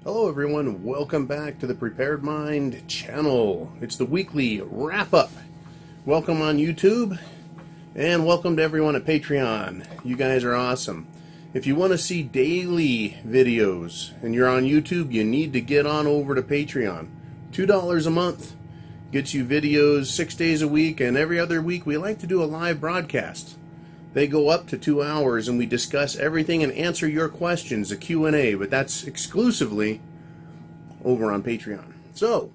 Hello everyone, welcome back to the Prepared Mind channel. It's the weekly wrap-up. Welcome on YouTube, and welcome to everyone at Patreon. You guys are awesome. If you want to see daily videos and you're on YouTube, you need to get on over to Patreon. $2 a month gets you videos 6 days a week, and every other week we like to do a live broadcast. They go up to 2 hours and we discuss everything and answer your questions, a Q&A, but that's exclusively over on Patreon. So,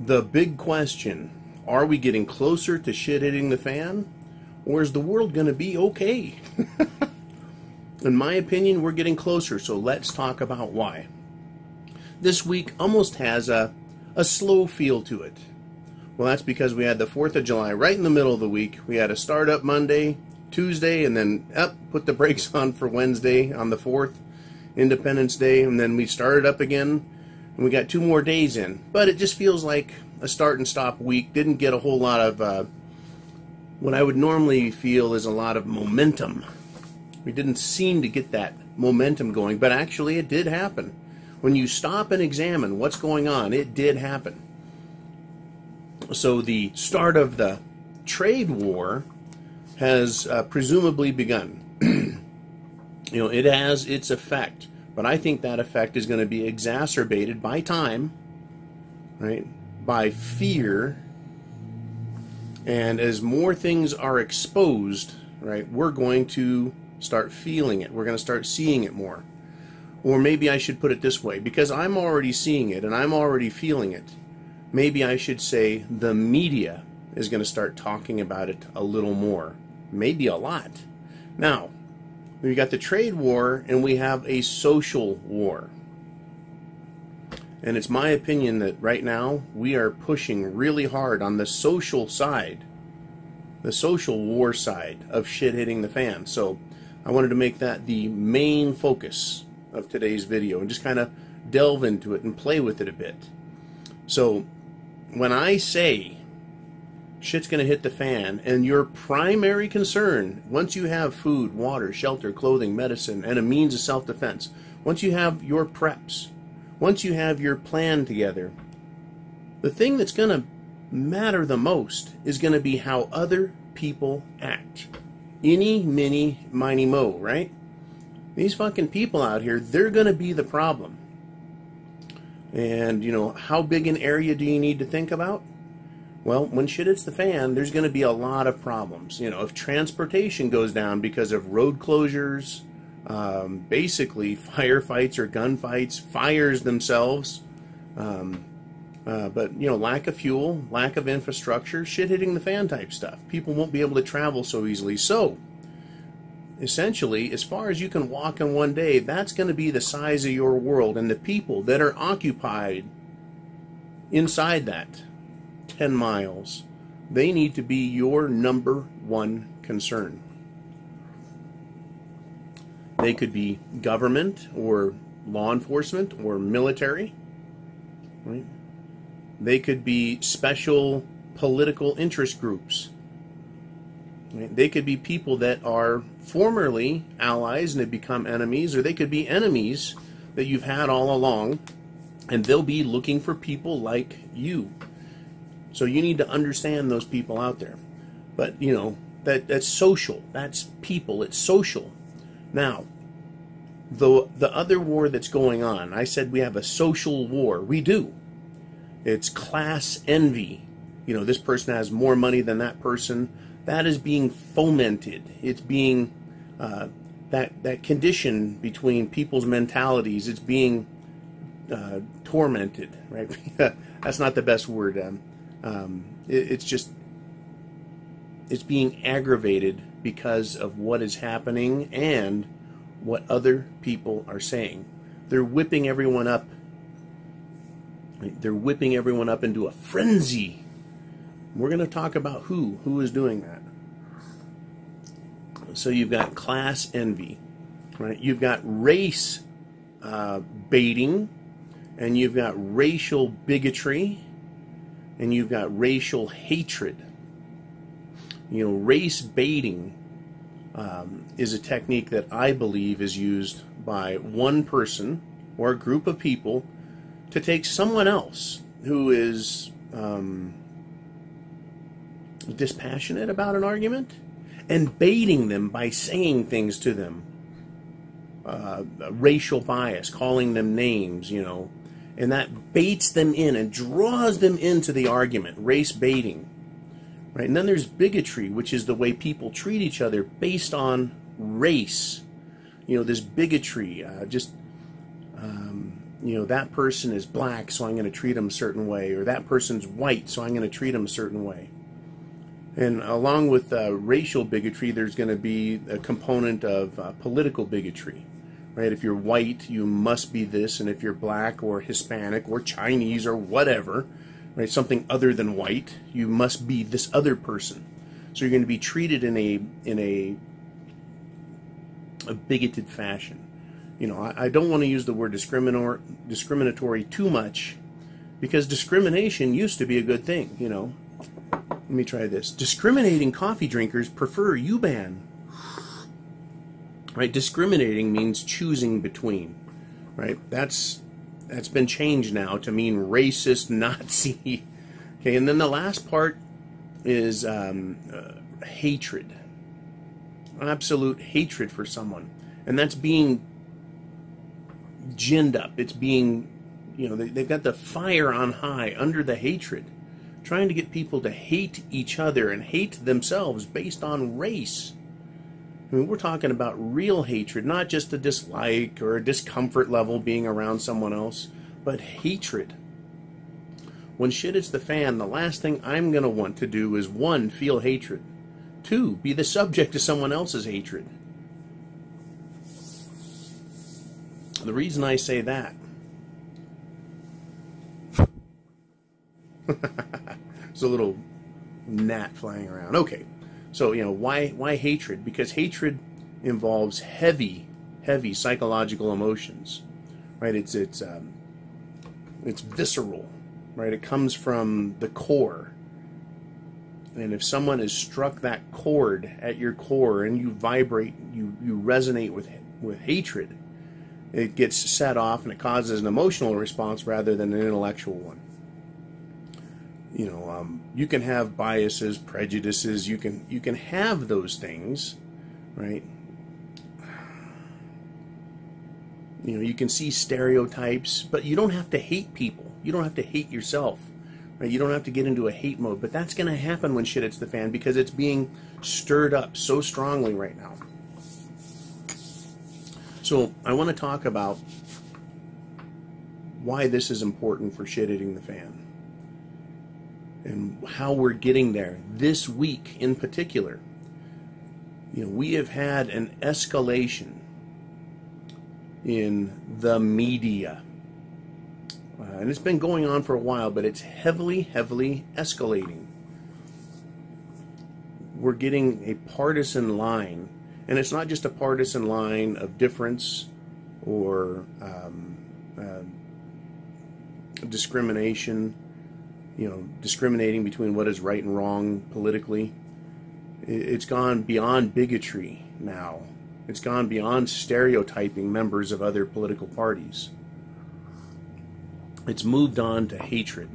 the big question, are we getting closer to shit hitting the fan? Or is the world going to be okay? In my opinion, we're getting closer, so let's talk about why. This week almost has a slow feel to it. Well, that's because we had the 4th of July right in the middle of the week. We had a start up Monday, Tuesday, and then put the brakes on for Wednesday on the 4th, Independence Day, and then we started up again. And we got 2 more days in, but it just feels like a start and stop week. Didn't get a whole lot of what I would normally feel is a lot of momentum. We didn't seem to get that momentum going, but actually it did happen. When you stop and examine what's going on, it did happen. So the start of the trade war has presumably begun. It has its effect. But I think that effect is going to be exacerbated by time, right? By fear. And as more things are exposed, right, we're going to start feeling it. We're going to start seeing it more. Or maybe I should put it this way, because I'm already seeing it and I'm already feeling it. Maybe I should say the media is going to start talking about it a little more. Maybe a lot. Now, we got the trade war, and we have a social war. And it's my opinion that right now we are pushing really hard on the social side, the social war side of shit hitting the fan. So I wanted to make that the main focus of today's video and just kind of delve into it and play with it a bit. So when I say shit's going to hit the fan, and your primary concern, once you have food, water, shelter, clothing, medicine, and a means of self-defense, once you have your preps, once you have your plan together, the thing that's going to matter the most is going to be how other people act. Eeny, miny, miny, mo, right? These fucking people out here, they're going to be the problem. And, how big an area do you need to think about? Well, when shit hits the fan, there's going to be a lot of problems. If transportation goes down because of road closures, basically firefights or gunfights, fires themselves, but, lack of fuel, lack of infrastructure, shit hitting the fan type stuff. People won't be able to travel so easily. So, essentially, as far as you can walk in one day, that's going to be the size of your world, and the people that are occupied inside that 10 miles, they need to be your number one concern. They could be government or law enforcement or military, right? They could be special political interest groups, right? They could be people that are formerly allies and have become enemies, or they could be enemies that you've had all along, and they'll be looking for people like you. So you need to understand those people out there. But, that's social. That's people. It's social. Now, the other war that's going on, I said we have a social war. We do. It's class envy. This person has more money than that person. That is being fomented. It's being, that condition between people's mentalities, it's being tormented, right? That's not the best word. It's being aggravated because of what is happening and what other people are saying. They're whipping everyone up Right? They're whipping everyone up into a frenzy. We're going to talk about who is doing that. So you've got class envy, right? You've got race baiting, and you've got racial bigotry, and you've got racial hatred. You know, race baiting is a technique that I believe is used by one person or a group of people to take someone else who is dispassionate about an argument and baiting them by saying things to them. Racial bias, calling them names, you know, and that baits them in and draws them into the argument. Race baiting, right? And then there's bigotry, which is the way people treat each other based on race. You know, this bigotry, you know, that person is black, so I'm going to treat them a certain way, or that person's white, so I'm going to treat them a certain way. And along with racial bigotry, there's going to be a component of political bigotry, right? If you're white, you must be this, and if you're black or Hispanic or Chinese or whatever, right, something other than white, you must be this other person. So you're going to be treated in a bigoted fashion. You know, I don't want to use the word discriminatory too much, because discrimination used to be a good thing, you know. Let me try this. Discriminating coffee drinkers prefer U-Ban. Right? Discriminating means choosing between. Right? That's been changed now to mean racist, Nazi. Okay, and then the last part is hatred. Absolute hatred for someone. And that's being ginned up. It's being, you know, they've got the fire on high under the hatred, trying to get people to hate each other and hate themselves based on race. I mean, we're talking about real hatred, not just a dislike or a discomfort level being around someone else, but hatred. When shit hits the fan, the last thing I'm going to want to do is, 1, feel hatred. 2, be the subject of someone else's hatred. The reason I say that there's a little gnat flying around. Okay, so, you know, why hatred? Because hatred involves heavy psychological emotions, right? It's visceral, right? It comes from the core. And if someone has struck that chord at your core and you vibrate, you resonate with hatred, it gets set off and it causes an emotional response rather than an intellectual one. You know, you can have biases, prejudices, you can have those things, right? You know, you can see stereotypes, but you don't have to hate people. You don't have to hate yourself, right? You don't have to get into a hate mode, but that's going to happen when shit hits the fan because it's being stirred up so strongly right now. So I want to talk about why this is important for shit hitting the fan and how we're getting there this week in particular. You know, we have had an escalation in the media. And it's been going on for a while, but it's heavily escalating. We're getting a partisan line. And it's not just a partisan line of difference or discrimination, you know, discriminating between what is right and wrong politically. It's gone beyond bigotry now. It's gone beyond stereotyping members of other political parties. It's moved on to hatred.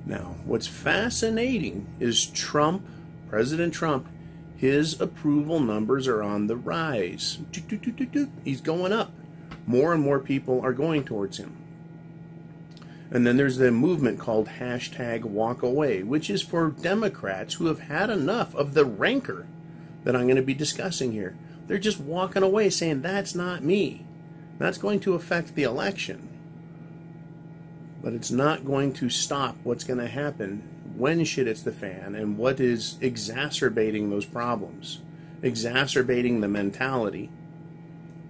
Now, what's fascinating is Trump, President Trump, his approval numbers are on the rise. He's going up. More and more people are going towards him. And then there's the movement called #WalkAway, which is for Democrats who have had enough of the rancor that I'm going to be discussing here. They're just walking away saying, that's not me. That's going to affect the election. But it's not going to stop what's going to happen when shit hits the fan and what is exacerbating those problems, exacerbating the mentality.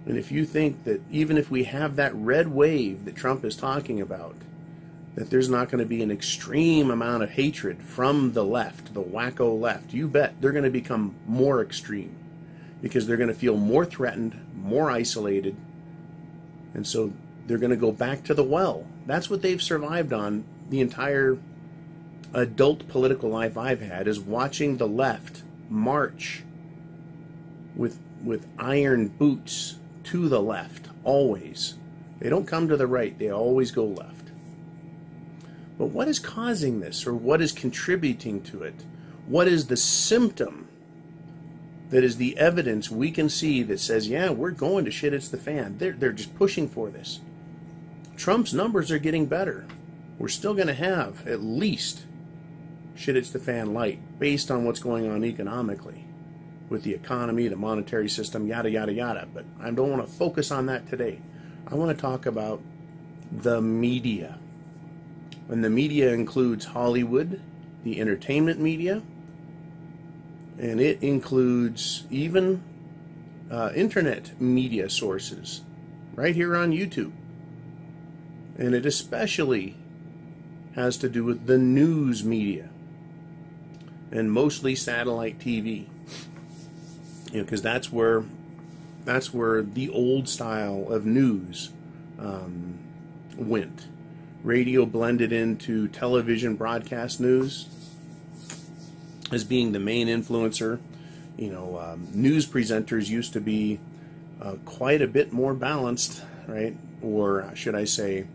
And if you think that even if we have that red wave that Trump is talking about, that there's not going to be an extreme amount of hatred from the left, the wacko left. You bet they're going to become more extreme because they're going to feel more threatened, more isolated, and so they're going to go back to the well. That's what they've survived on the entire adult political life I've had, is watching the left march with iron boots to the left, always. They don't come to the right, they always go left. But what is causing this, or what is contributing to it? What is the symptom that is the evidence we can see that says, yeah, we're going to shit, it's the fan? They're just pushing for this. Trump's numbers are getting better. We're still going to have at least shit, it's the fan light, based on what's going on economically with the economy, the monetary system, yada, yada, yada. But I don't want to focus on that today. I want to talk about the media. And the media includes Hollywood, the entertainment media, and it includes even internet media sources right here on YouTube. And it especially has to do with the news media and mostly satellite TV. Because that's where the old style of news went. Radio blended into television broadcast news as being the main influencer. News presenters used to be quite a bit more balanced, right? Or should I say,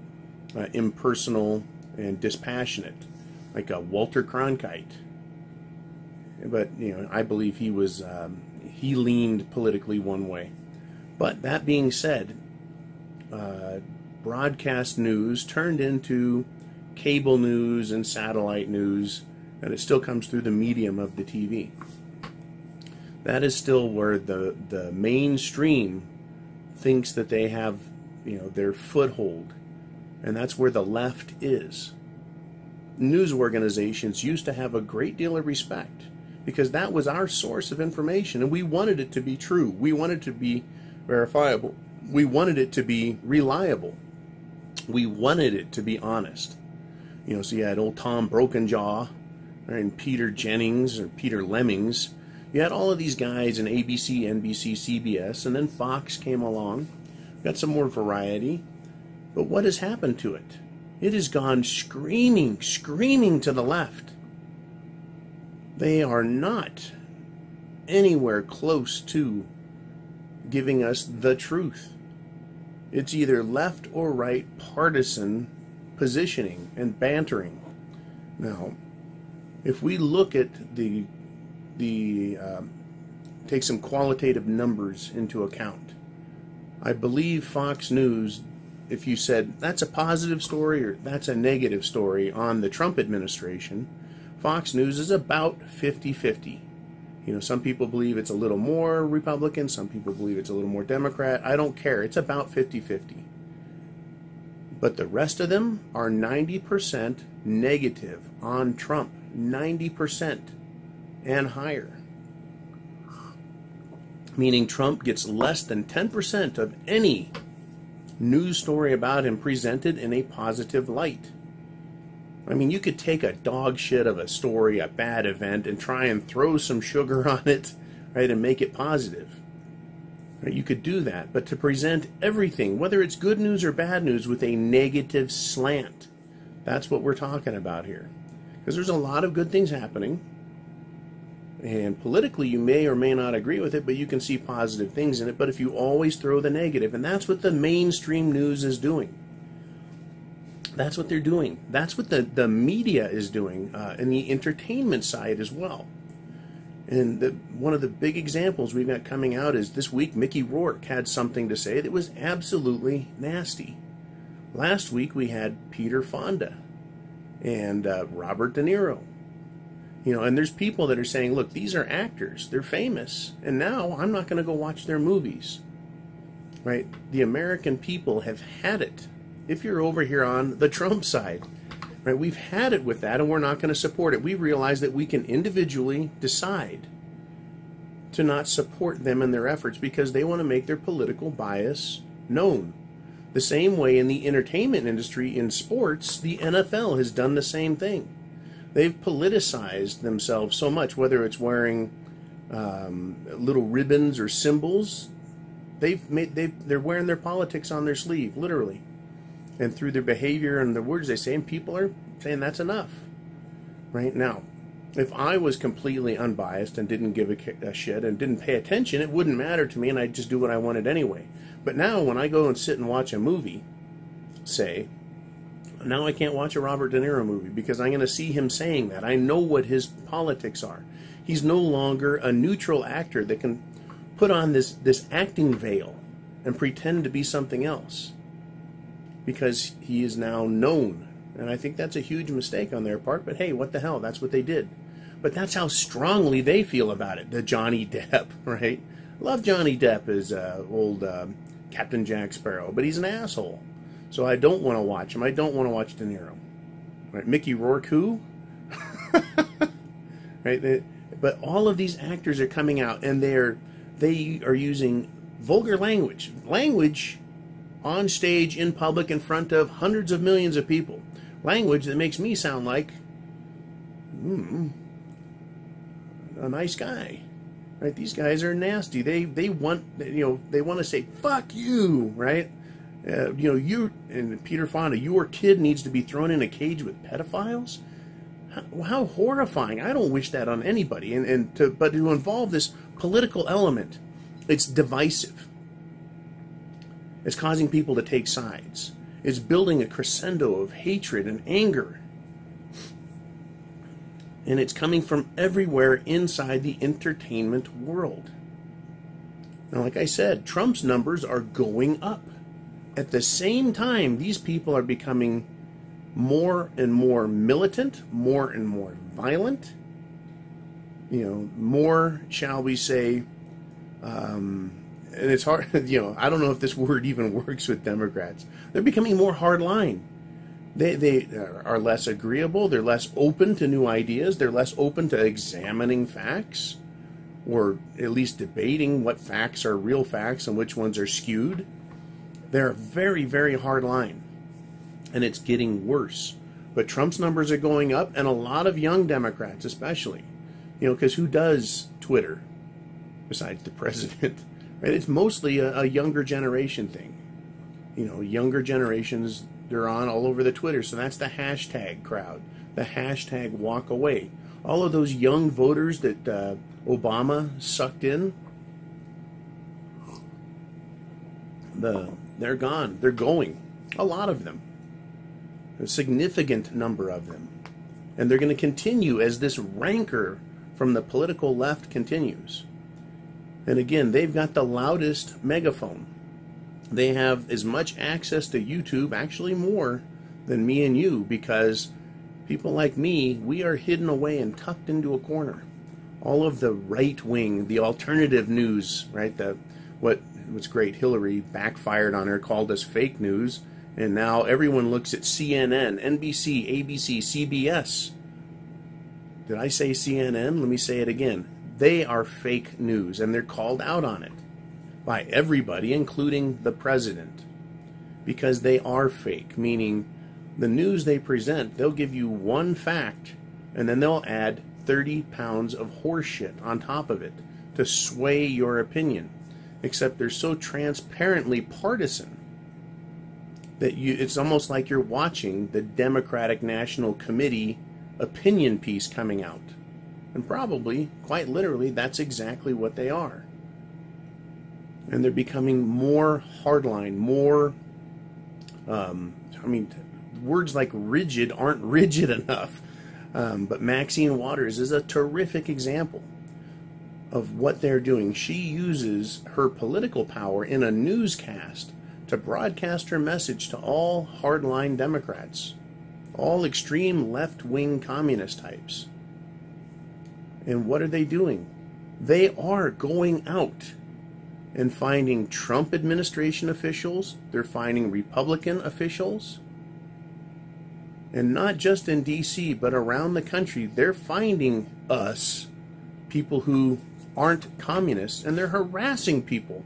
impersonal and dispassionate, like Walter Cronkite. But I believe he was he leaned politically one way. But that being said, broadcast news turned into cable news and satellite news, and it still comes through the medium of the TV. That is still where the mainstream thinks that they have, their foothold, and that's where the left is. News organizations used to have a great deal of respect because that was our source of information, and we wanted it to be true. We wanted it to be verifiable. We wanted it to be reliable. We wanted it to be honest. So you had old Tom Brokenjaw and Peter Jennings or Peter Lemmings. You had all of these guys in ABC, NBC, CBS, and then Fox came along. Got some more variety. But what has happened to it? It has gone screaming to the left. They are not anywhere close to giving us the truth. It's either left or right partisan positioning and bantering. Now, if we look at take some qualitative numbers into account, I believe Fox News, if you said that's a positive story or that's a negative story on the Trump administration, Fox News is about 50-50. Some people believe it's a little more Republican, some people believe it's a little more Democrat. I don't care. It's about 50-50. But the rest of them are 90% negative on Trump. 90% and higher. Meaning Trump gets less than 10% of any news story about him presented in a positive light. I mean, you could take a dog shit of a story, a bad event, and try and throw some sugar on it, right, and make it positive. Right? You could do that, but to present everything, whether it's good news or bad news, with a negative slant, that's what we're talking about here. Because there's a lot of good things happening, and politically you may or may not agree with it, but you can see positive things in it. But if you always throw the negative, and that's what the mainstream news is doing. That's what they're doing. That's what the media is doing, and the entertainment side as well. And one of the big examples we've got coming out is this week Mickey Rourke had something to say that was absolutely nasty. Last week we had Peter Fonda and Robert De Niro. And there's people that are saying, look, these are actors. They're famous. And now I'm not going to go watch their movies. Right? The American people have had it. If you're over here on the Trump side, right, we've had it with that, and we're not going to support it. We realize that we can individually decide to not support them in their efforts because they want to make their political bias known. The same way in the entertainment industry, in sports, the NFL has done the same thing. They've politicized themselves so much, whether it's wearing little ribbons or symbols. They're wearing their politics on their sleeve, literally. And through their behavior and the words they say, and people are saying that's enough. Right now, if I was completely unbiased and didn't give a shit and didn't pay attention, it wouldn't matter to me and I'd just do what I wanted anyway. But now when I go and sit and watch a movie, say, now I can't watch a Robert De Niro movie because I'm going to see him saying that. I know what his politics are. He's no longer a neutral actor that can put on this acting veil and pretend to be something else because he is now known. And I think that's a huge mistake on their part, but hey, what the hell, that's what they did. But that's how strongly they feel about it, the Johnny Depp, right? Love Johnny Depp as old Captain Jack Sparrow, but he's an asshole. So I don't want to watch him. I don't want to watch De Niro. Right? Mickey Rourke, who? Right? But all of these actors are coming out, and they are using vulgar language. Language on stage, in public, in front of hundreds of millions of people. Language that makes me sound like a nice guy. Right? These guys are nasty. They want to say fuck you, right? You and Peter Fonda, your kid needs to be thrown in a cage with pedophiles. How horrifying! I don't wish that on anybody. But to involve this political element, it's divisive. It's causing people to take sides. It's building a crescendo of hatred and anger. And it's coming from everywhere inside the entertainment world. Now, like I said, Trump's numbers are going up. At the same time, these people are becoming more and more militant, more and more violent, more, shall we say, and it's hard, I don't know if this word even works with Democrats. They're becoming more hardline. They are less agreeable. They're less open to new ideas. They're less open to examining facts, or at least debating what facts are real facts and which ones are skewed. They're very, very hardline, and it's getting worse. But Trump's numbers are going up, and a lot of young Democrats especially, because who does Twitter besides the president? Right? It's mostly a younger generation thing. Younger generations, they're on all over the Twitter. So that's the hashtag crowd, the hashtag walk away. All of those young voters that Obama sucked in, they're gone. They're going. A lot of them. A significant number of them. And they're going to continue as this rancor from the political left continues. And again, they've got the loudest megaphone. They have as much access to YouTube, actually more, than me and you, because people like me, we are hidden away and tucked into a corner. All of the right wing, the alternative news, right? What's great, Hillary backfired on her, called us fake news, and now everyone looks at CNN, NBC, ABC, CBS. Did I say CNN? Let me say it again. They are fake news, and they're called out on it by everybody, including the president, because they are fake, meaning the news they present, they'll give you one fact, and then they'll add 30 pounds of horseshit on top of it to sway your opinion, except they're so transparently partisan that it's almost like you're watching the Democratic National Committee opinion piece coming out. And probably, quite literally, that's exactly what they are. And they're becoming more hardline, more, words like rigid aren't rigid enough. But Maxine Waters is a terrific example of what they're doing. She uses her political power in a newscast to broadcast her message to all hardline Democrats, all extreme left-wing communist types. And what are they doing? They are going out and finding Trump administration officials. They're finding Republican officials. And not just in D.C., but around the country. They're finding us, people who aren't communists, and they're harassing people.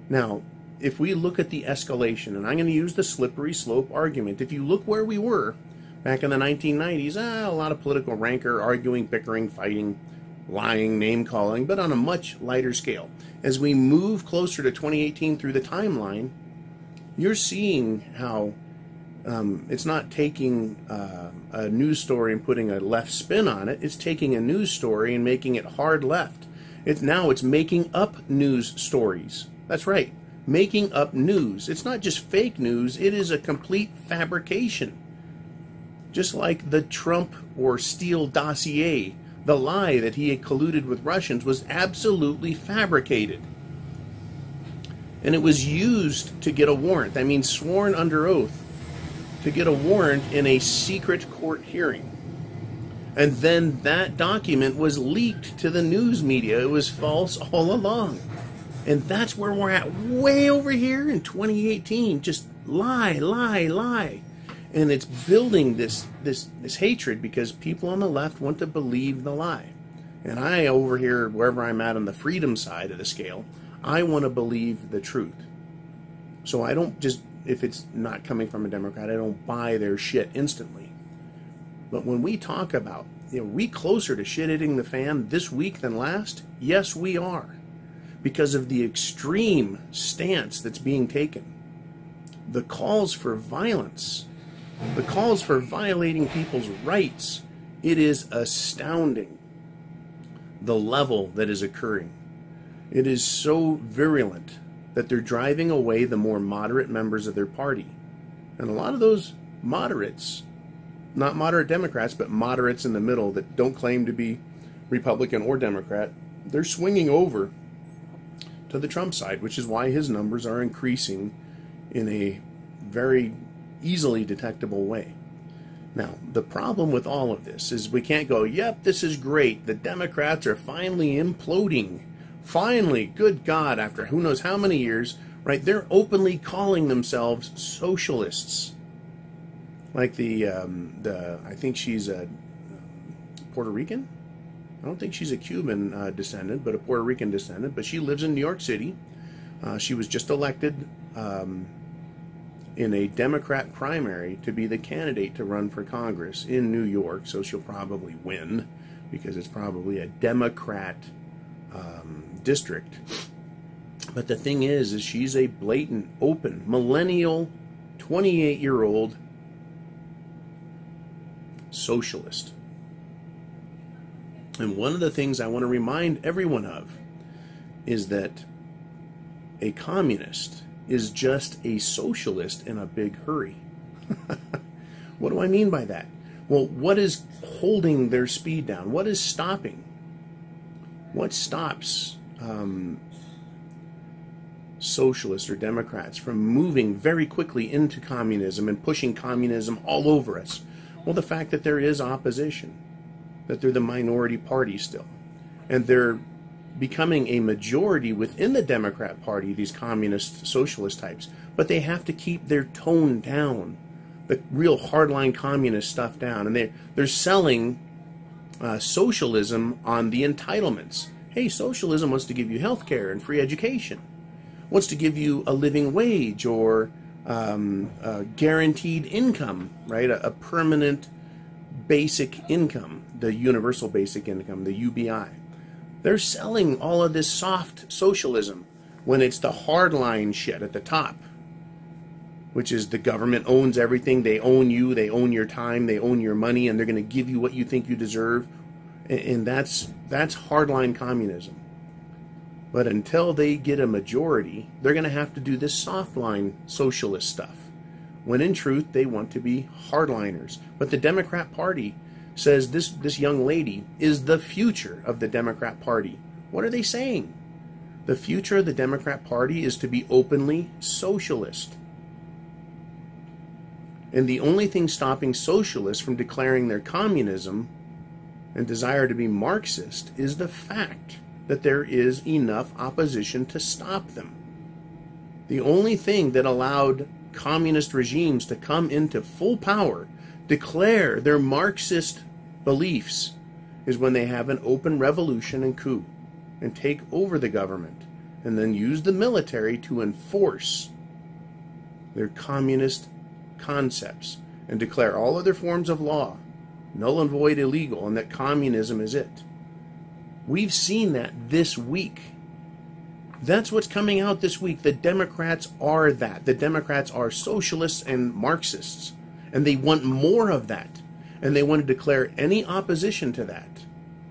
Now, if we look at the escalation, and I'm going to use the slippery slope argument, if you look where we were back in the 1990s, a lot of political rancor, arguing, bickering, fighting, lying, name-calling, but on a much lighter scale. As we move closer to 2018 through the timeline, you're seeing how it's not taking a news story and putting a left spin on it. It's taking a news story and making it hard left. It's making up news stories. That's right, making up news. It's not just fake news, it is a complete fabrication. Just like the Trump or Steele dossier, the lie that he had colluded with Russians was absolutely fabricated. And it was used to get a warrant. I mean, sworn under oath to get a warrant in a secret court hearing. And then that document was leaked to the news media. It was false all along. And that's where we're at, way over here in 2018. Just lie, lie, lie. And it's building this hatred because people on the left want to believe the lie. And I, over here, wherever I'm at on the freedom side of the scale, I want to believe the truth. So I don't just, if it's not coming from a Democrat, I don't buy their shit instantly. But when we talk about, are we closer to shit hitting the fan this week than last? Yes, we are. Because of the extreme stance that's being taken. The calls for violence, the calls for violating people's rights, it is astounding the level that is occurring. It is so virulent that they're driving away the more moderate members of their party. And a lot of those moderates, not moderate Democrats, but moderates in the middle that don't claim to be Republican or Democrat, they're swinging over to the Trump side, which is why his numbers are increasing in a very easily detectable way. Now, the problem with all of this is we can't go, yep, this is great. The Democrats are finally imploding. Finally, good God, after who knows how many years, right? They're openly calling themselves socialists. Like I think she's a Puerto Rican? I don't think she's a Cuban descendant, but a Puerto Rican descendant. But she lives in New York City. She was just elected in a Democrat primary to be the candidate to run for Congress in New York. So she'll probably win because it's probably a Democrat district. But the thing is she's a blatant, open, millennial, 28-year-old socialist. And one of the things I want to remind everyone of is that a communist is just a socialist in a big hurry. What do I mean by that? Well, what is holding their speed down? What is stopping? What stops socialists or Democrats from moving very quickly into communism and pushing communism all over us? Well, the fact that there is opposition, that they're the minority party still, and they're becoming a majority within the Democrat Party, these communist socialist types, but they have to keep their tone down, the real hardline communist stuff down, and they're selling socialism on the entitlements. Hey, socialism wants to give you health care and free education, wants to give you a living wage or guaranteed income, right? A permanent basic income, the universal basic income, the UBI. They're selling all of this soft socialism when it's the hardline shit at the top, which is the government owns everything. They own you. They own your time. They own your money, and they're going to give you what you think you deserve. And that's hardline communism. But until they get a majority, they're going to have to do this softline socialist stuff, when in truth they want to be hardliners. But the Democrat Party says this young lady is the future of the Democrat Party. What are they saying? The future of the Democrat Party is to be openly socialist. And the only thing stopping socialists from declaring their communism and desire to be Marxist is the fact that there is enough opposition to stop them. The only thing that allowed communist regimes to come into full power, declare their Marxist beliefs, is when they have an open revolution and coup and take over the government and then use the military to enforce their communist concepts and declare all other forms of law null and void, illegal, and that communism is it. We've seen that this week. That's what's coming out this week. The Democrats are that. The Democrats are socialists and Marxists, and they want more of that. And they want to declare any opposition to that,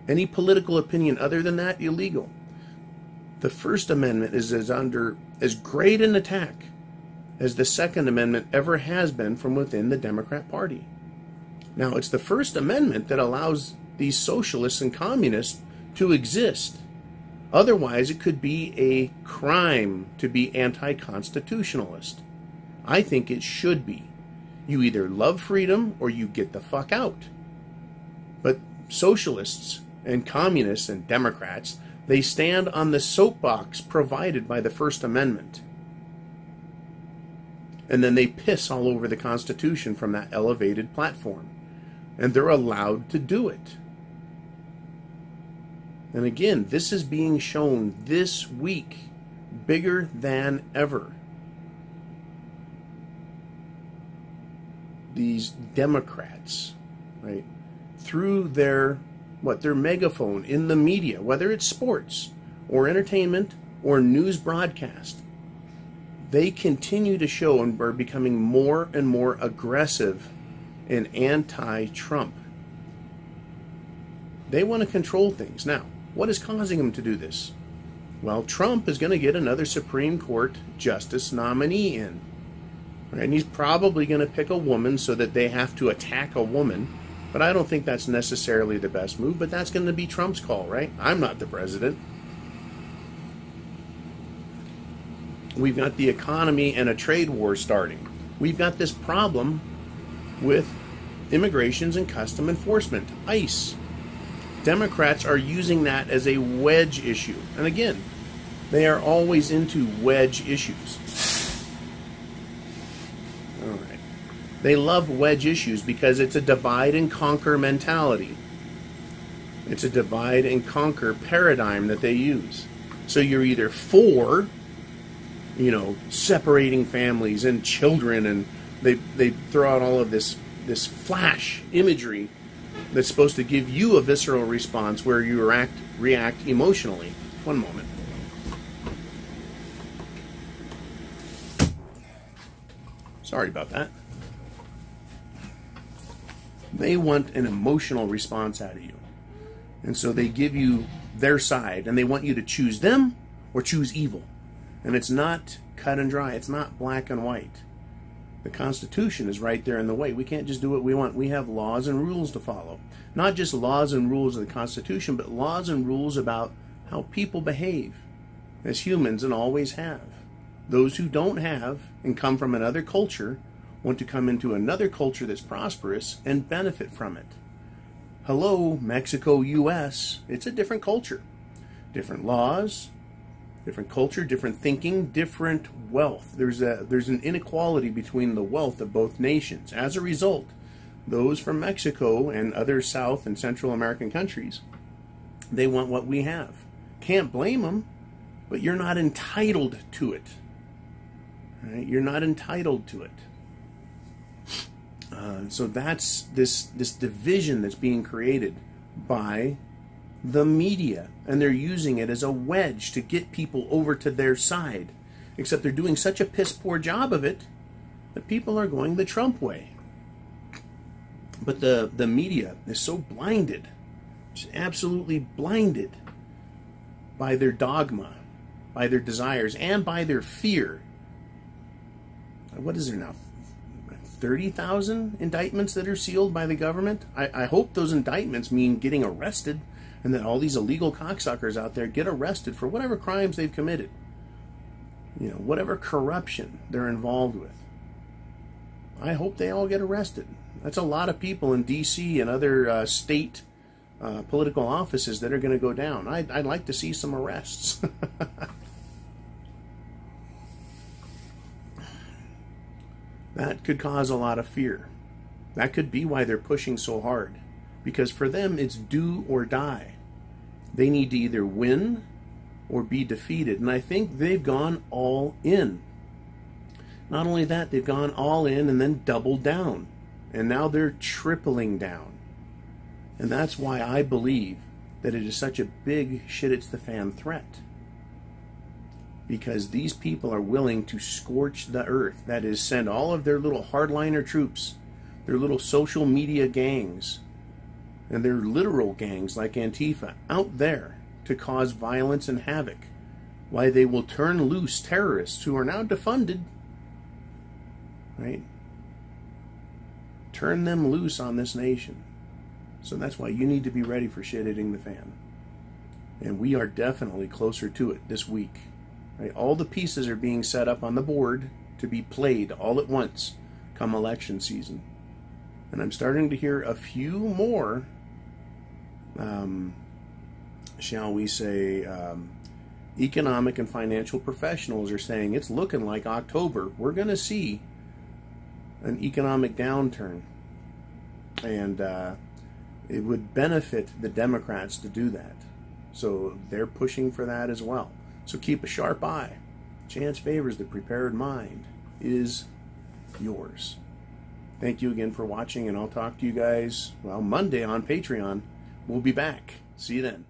any political opinion other than that, illegal. The First Amendment is under as great an attack as the Second Amendment ever has been from within the Democrat Party. Now, it's the First Amendment that allows these socialists and communists to exist. Otherwise, it could be a crime to be anti-constitutionalist. I think it should be. You either love freedom or you get the fuck out. But socialists and communists and Democrats, they stand on the soapbox provided by the First Amendment. And then they piss all over the Constitution from that elevated platform. And they're allowed to do it. And again, this is being shown this week, bigger than ever. These Democrats, right, through their megaphone in the media, whether it's sports or entertainment or news broadcast, they continue to show and are becoming more and more aggressive and anti-Trump. They want to control things. Now, what is causing them to do this? Well, Trump is going to get another Supreme Court justice nominee in. Right? And he's probably going to pick a woman so that they have to attack a woman. But I don't think that's necessarily the best move. But that's going to be Trump's call, right? I'm not the president. We've got the economy and a trade war starting. We've got this problem with Immigrations and Custom Enforcement, ICE. Democrats are using that as a wedge issue. And again, they are always into wedge issues. All right. They love wedge issues because it's a divide and conquer mentality. It's a divide and conquer paradigm that they use. So you're either for, separating families and children, and they throw out all of this flash imagery that's supposed to give you a visceral response where you react emotionally. One moment. Sorry about that. They want an emotional response out of you. And so they give you their side, and they want you to choose them or choose evil. And it's not cut and dry. It's not black and white. The Constitution is right there in the way. We can't just do what we want. We have laws and rules to follow. Not just laws and rules of the Constitution, but laws and rules about how people behave as humans and always have. Those who don't have and come from another culture want to come into another culture that's prosperous and benefit from it. Hello, Mexico, U.S. It's a different culture. Different laws, different culture, different thinking, different wealth. There's an inequality between the wealth of both nations. As a result, those from Mexico and other South and Central American countries, they want what we have. Can't blame them, but you're not entitled to it. Right? You're not entitled to it. So that's this division that's being created by the media, and they're using it as a wedge to get people over to their side. Except they're doing such a piss poor job of it that people are going the Trump way. But the media is so blinded, just absolutely blinded by their dogma, by their desires, and by their fear. What is there now? 30,000 indictments that are sealed by the government? I hope those indictments mean getting arrested, and that all these illegal cocksuckers out there get arrested for whatever crimes they've committed. Whatever corruption they're involved with. I hope they all get arrested. That's a lot of people in D.C. and other state political offices that are going to go down. I'd like to see some arrests. That could cause a lot of fear. That could be why they're pushing so hard. Because for them, it's do or die. They need to either win or be defeated. And I think they've gone all in. Not only that, they've gone all in and then doubled down. And now they're tripling down. And that's why I believe that it is such a big shit-it's-the-fan threat. Because these people are willing to scorch the earth. That is, send all of their little hardliner troops, their little social media gangs, and their literal gangs like Antifa out there to cause violence and havoc. Why they will turn loose terrorists who are now defunded, right? Turn them loose on this nation. So that's why you need to be ready for shit hitting the fan. And we are definitely closer to it this week. Right? All the pieces are being set up on the board to be played all at once come election season. And I'm starting to hear a few more, shall we say, economic and financial professionals are saying it's looking like October. We're going to see an economic downturn. And it would benefit the Democrats to do that. So they're pushing for that as well. So keep a sharp eye. Chance favors the prepared mind is yours. Thank you again for watching, and I'll talk to you guys, well, Monday on Patreon. We'll be back. See you then.